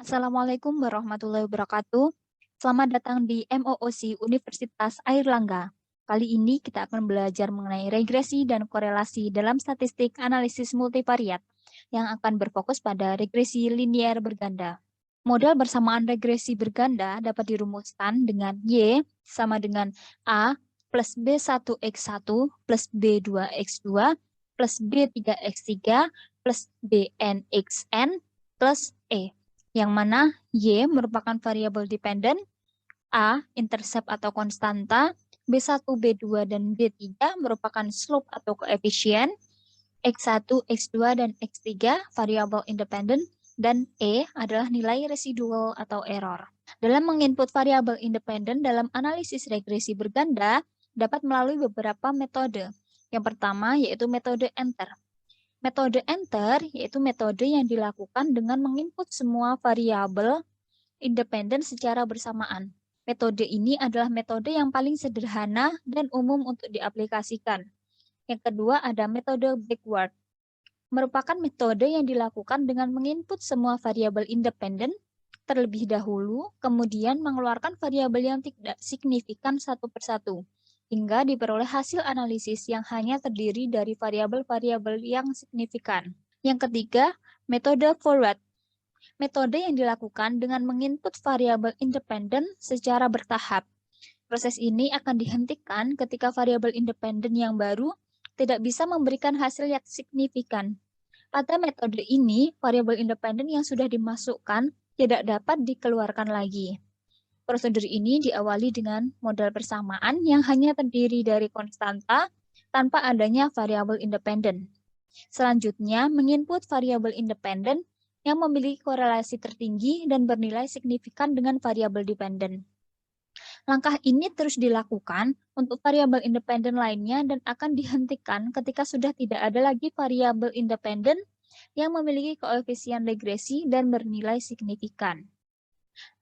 Assalamualaikum warahmatullahi wabarakatuh. Selamat datang di MOOC Universitas Airlangga. Kali ini kita akan belajar mengenai regresi dan korelasi dalam statistik analisis multivariat yang akan berfokus pada regresi linier berganda. Model bersamaan regresi berganda dapat dirumuskan dengan Y sama dengan A plus B1X1 plus B2X2 plus B3X3 plus BNXN plus E, yang mana Y merupakan variabel dependen, A intercept atau konstanta, B1, B2, dan B3 merupakan slope atau koefisien, X1, X2, dan X3 variabel independen, dan E adalah nilai residual atau error. Dalam menginput variabel independen dalam analisis regresi berganda dapat melalui beberapa metode. Yang pertama yaitu metode enter. Metode enter yaitu metode yang dilakukan dengan menginput semua variabel independen secara bersamaan. Metode ini adalah metode yang paling sederhana dan umum untuk diaplikasikan. Yang kedua ada metode backward. Merupakan metode yang dilakukan dengan menginput semua variabel independen terlebih dahulu, kemudian mengeluarkan variabel yang tidak signifikan satu persatu, hingga diperoleh hasil analisis yang hanya terdiri dari variabel-variabel yang signifikan. Yang ketiga, metode forward. Metode yang dilakukan dengan menginput variabel independen secara bertahap. Proses ini akan dihentikan ketika variabel independen yang baru tidak bisa memberikan hasil yang signifikan. Pada metode ini, variabel independen yang sudah dimasukkan tidak dapat dikeluarkan lagi. Prosedur ini diawali dengan model persamaan yang hanya terdiri dari konstanta tanpa adanya variabel independen. Selanjutnya, menginput variabel independen yang memiliki korelasi tertinggi dan bernilai signifikan dengan variabel dependen. Langkah ini terus dilakukan untuk variabel independen lainnya dan akan dihentikan ketika sudah tidak ada lagi variabel independen yang memiliki koefisien regresi dan bernilai signifikan.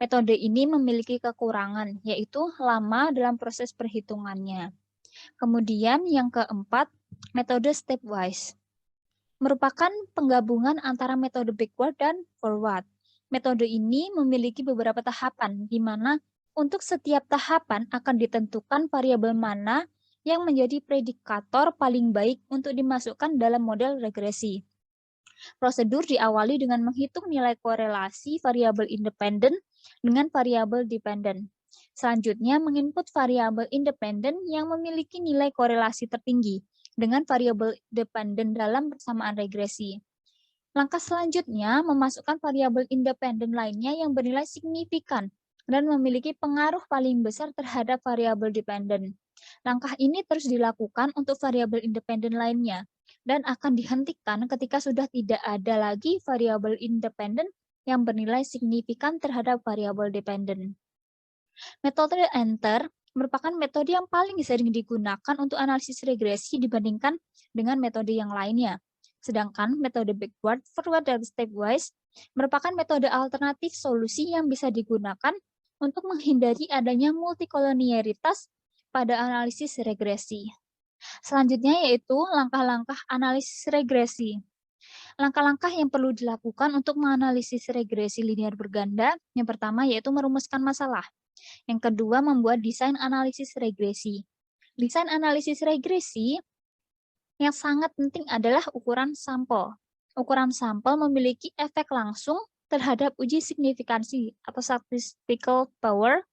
Metode ini memiliki kekurangan, yaitu lama dalam proses perhitungannya. Kemudian yang keempat, metode stepwise. Merupakan penggabungan antara metode backward dan forward. Metode ini memiliki beberapa tahapan, di mana untuk setiap tahapan akan ditentukan variabel mana yang menjadi predikator paling baik untuk dimasukkan dalam model regresi. Prosedur diawali dengan menghitung nilai korelasi variabel independen dengan variabel dependen. Selanjutnya, menginput variabel independen yang memiliki nilai korelasi tertinggi dengan variabel dependen dalam persamaan regresi. Langkah selanjutnya, memasukkan variabel independen lainnya yang bernilai signifikan dan memiliki pengaruh paling besar terhadap variabel dependen. Langkah ini terus dilakukan untuk variabel independen lainnya dan akan dihentikan ketika sudah tidak ada lagi variabel independen yang bernilai signifikan terhadap variabel dependen. Metode enter merupakan metode yang paling sering digunakan untuk analisis regresi dibandingkan dengan metode yang lainnya. Sedangkan metode backward, forward, dan stepwise merupakan metode alternatif solusi yang bisa digunakan untuk menghindari adanya multikolonialitas pada analisis regresi. Selanjutnya yaitu langkah-langkah analisis regresi. Langkah-langkah yang perlu dilakukan untuk menganalisis regresi linear berganda, yang pertama yaitu merumuskan masalah. Yang kedua, membuat desain analisis regresi. Desain analisis regresi yang sangat penting adalah ukuran sampel. Ukuran sampel memiliki efek langsung terhadap uji signifikansi atau statistical power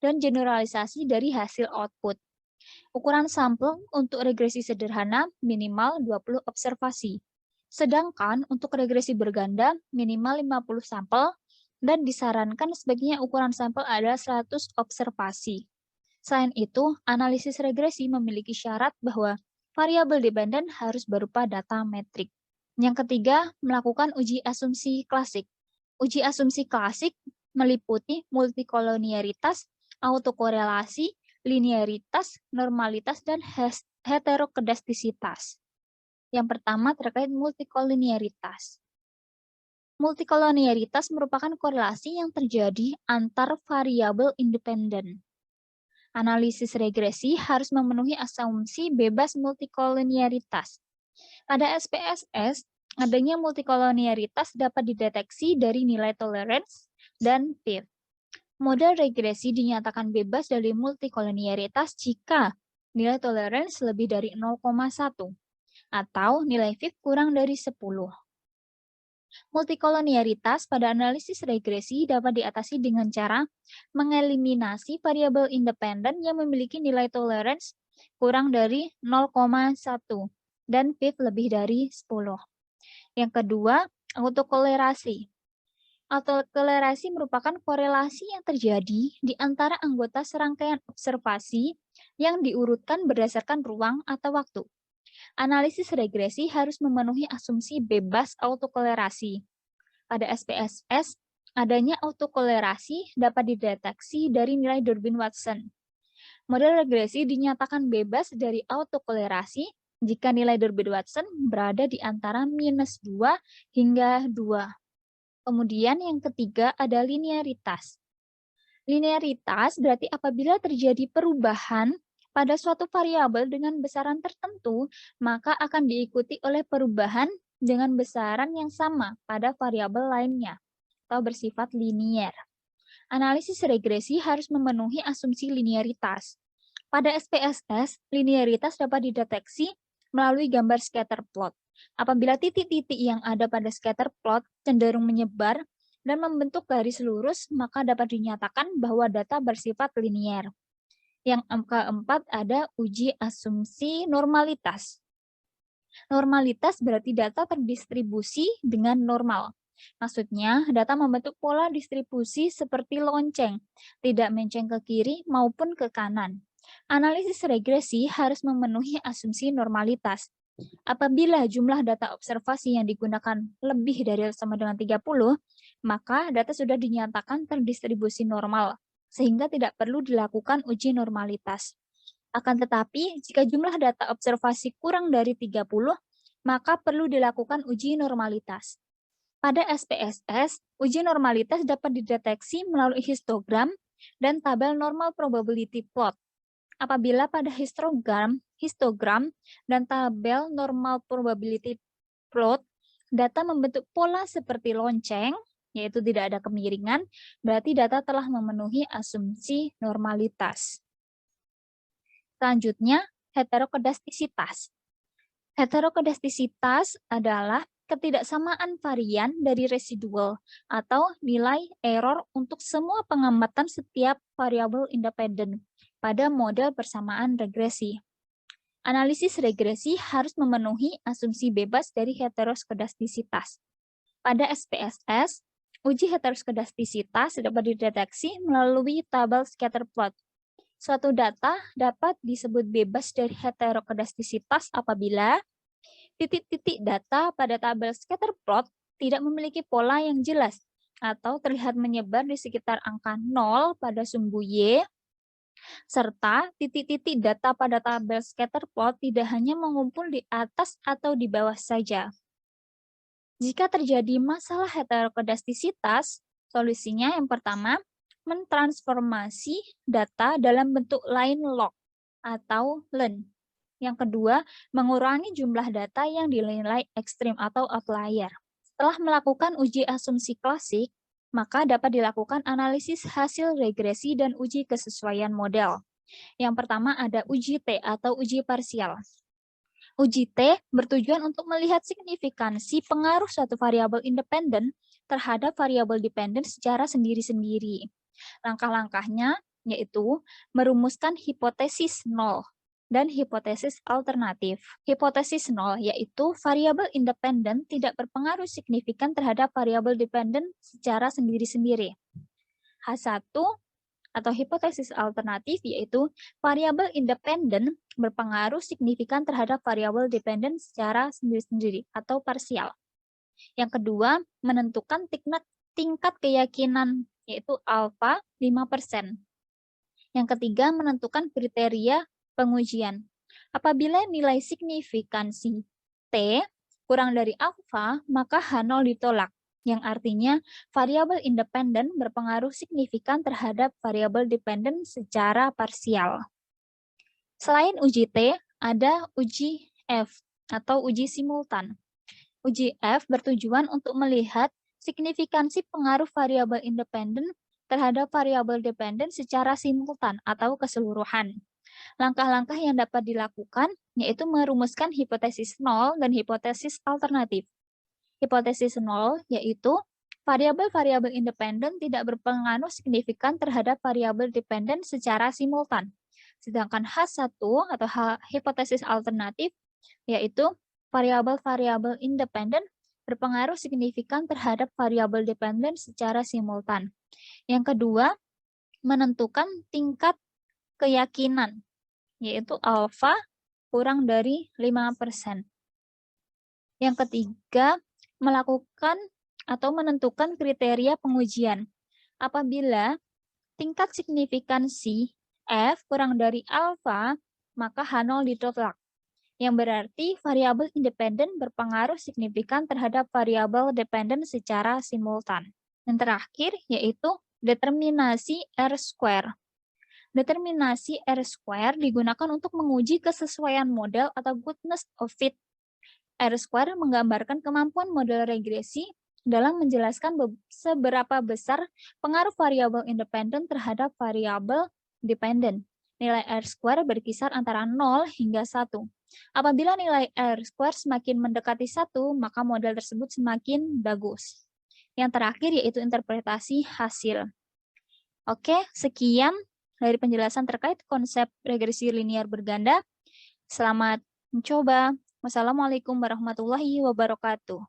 dan generalisasi dari hasil output. Ukuran sampel untuk regresi sederhana minimal 20 observasi. Sedangkan untuk regresi berganda minimal 50 sampel dan disarankan sebaiknya ukuran sampel adalah 100 observasi. Selain itu, analisis regresi memiliki syarat bahwa variabel dependen harus berupa data metrik. Yang ketiga, melakukan uji asumsi klasik. Uji asumsi klasik meliputi multikolonialitas, autokorelasi, linearitas, normalitas, dan heterokedastisitas. Yang pertama terkait multikolonialitas. Multikolonialitas merupakan korelasi yang terjadi antar variabel independen. Analisis regresi harus memenuhi asumsi bebas multikolonialitas. Pada SPSS, adanya multikolonialitas dapat dideteksi dari nilai tolerance dan PIV. Model regresi dinyatakan bebas dari multikoliniaritas jika nilai toleransi lebih dari 0,1 atau nilai PIV kurang dari 10. Multikolonialitas pada analisis regresi dapat diatasi dengan cara mengeliminasi variabel independen yang memiliki nilai toleransi kurang dari 0,1 dan PIV lebih dari 10. Yang kedua, autokolerasi. Autokolerasi merupakan korelasi yang terjadi di antara anggota serangkaian observasi yang diurutkan berdasarkan ruang atau waktu. Analisis regresi harus memenuhi asumsi bebas autokolerasi. Pada SPSS, adanya autokolerasi dapat dideteksi dari nilai Durbin-Watson. Model regresi dinyatakan bebas dari autokolerasi jika nilai Durbin-Watson berada di antara -2 hingga 2. Kemudian yang ketiga ada linearitas. Linearitas berarti apabila terjadi perubahan pada suatu variabel dengan besaran tertentu, maka akan diikuti oleh perubahan dengan besaran yang sama pada variabel lainnya, atau bersifat linier. Analisis regresi harus memenuhi asumsi linearitas. Pada SPSS, linearitas dapat dideteksi melalui gambar scatter plot. Apabila titik-titik yang ada pada scatter plot cenderung menyebar dan membentuk garis lurus, maka dapat dinyatakan bahwa data bersifat linier. Yang keempat ada uji asumsi normalitas. Normalitas berarti data terdistribusi dengan normal. Maksudnya, data membentuk pola distribusi seperti lonceng, tidak menceng ke kiri maupun ke kanan. Analisis regresi harus memenuhi asumsi normalitas. Apabila jumlah data observasi yang digunakan lebih dari sama dengan 30, maka data sudah dinyatakan terdistribusi normal, sehingga tidak perlu dilakukan uji normalitas. Akan tetapi, jika jumlah data observasi kurang dari 30, maka perlu dilakukan uji normalitas. Pada SPSS, uji normalitas dapat dideteksi melalui histogram dan tabel normal probability plot. Apabila pada histogram dan tabel normal probability plot, data membentuk pola seperti lonceng, yaitu tidak ada kemiringan, berarti data telah memenuhi asumsi normalitas. Selanjutnya, heterokedastisitas. Heterokedastisitas adalah ketidaksamaan varian dari residual atau nilai error untuk semua pengamatan setiap variabel independen pada model persamaan regresi. Analisis regresi harus memenuhi asumsi bebas dari heterokedastisitas. Pada SPSS, uji heterokedastisitas dapat dideteksi melalui tabel scatter plot. Suatu data dapat disebut bebas dari heterokedastisitas apabila titik-titik data pada tabel scatter plot tidak memiliki pola yang jelas atau terlihat menyebar di sekitar angka 0 pada sumbu Y, serta titik-titik data pada tabel scatter plot tidak hanya mengumpul di atas atau di bawah saja. Jika terjadi masalah heterokedastisitas, solusinya yang pertama, mentransformasi data dalam bentuk line log atau len. Yang kedua, mengurangi jumlah data yang dinilai ekstrim atau outlier. Setelah melakukan uji asumsi klasik, maka dapat dilakukan analisis hasil regresi dan uji kesesuaian model. Yang pertama ada uji T atau uji parsial. Uji T bertujuan untuk melihat signifikansi pengaruh suatu variabel independen terhadap variabel dependen secara sendiri-sendiri. Langkah-langkahnya yaitu merumuskan hipotesis nol dan hipotesis alternatif. Hipotesis nol yaitu variabel independen tidak berpengaruh signifikan terhadap variabel dependen secara sendiri-sendiri. H1 atau hipotesis alternatif yaitu variabel independen berpengaruh signifikan terhadap variabel dependen secara sendiri-sendiri atau parsial. Yang kedua, menentukan tingkat keyakinan yaitu alfa 5%. Yang ketiga, menentukan kriteria pengujian. Apabila nilai signifikansi T kurang dari alfa, maka H0 ditolak, yang artinya variabel independen berpengaruh signifikan terhadap variabel dependen secara parsial. Selain uji T, ada uji F atau uji simultan. Uji F bertujuan untuk melihat signifikansi pengaruh variabel independen terhadap variabel dependen secara simultan atau keseluruhan. Langkah-langkah yang dapat dilakukan yaitu merumuskan hipotesis nol dan hipotesis alternatif. Hipotesis nol yaitu variabel-variabel independen tidak berpengaruh signifikan terhadap variabel dependen secara simultan. Sedangkan H1 atau hipotesis alternatif yaitu variabel-variabel independen berpengaruh signifikan terhadap variabel dependen secara simultan. Yang kedua, menentukan tingkat keyakinan, yaitu alfa kurang dari 5%. Yang ketiga, melakukan atau menentukan kriteria pengujian. Apabila tingkat signifikansi F kurang dari alfa, maka H0 ditolak. Yang berarti variabel independen berpengaruh signifikan terhadap variabel dependen secara simultan. Yang terakhir yaitu determinasi R-square. Determinasi R-square digunakan untuk menguji kesesuaian model atau goodness of fit. R-square menggambarkan kemampuan model regresi dalam menjelaskan seberapa besar pengaruh variabel independen terhadap variabel dependen. Nilai R-square berkisar antara 0 hingga 1. Apabila nilai R-square semakin mendekati 1, maka model tersebut semakin bagus. Yang terakhir yaitu interpretasi hasil. Oke, sekian dari penjelasan terkait konsep regresi linear berganda. Selamat mencoba. Wassalamualaikum warahmatullahi wabarakatuh.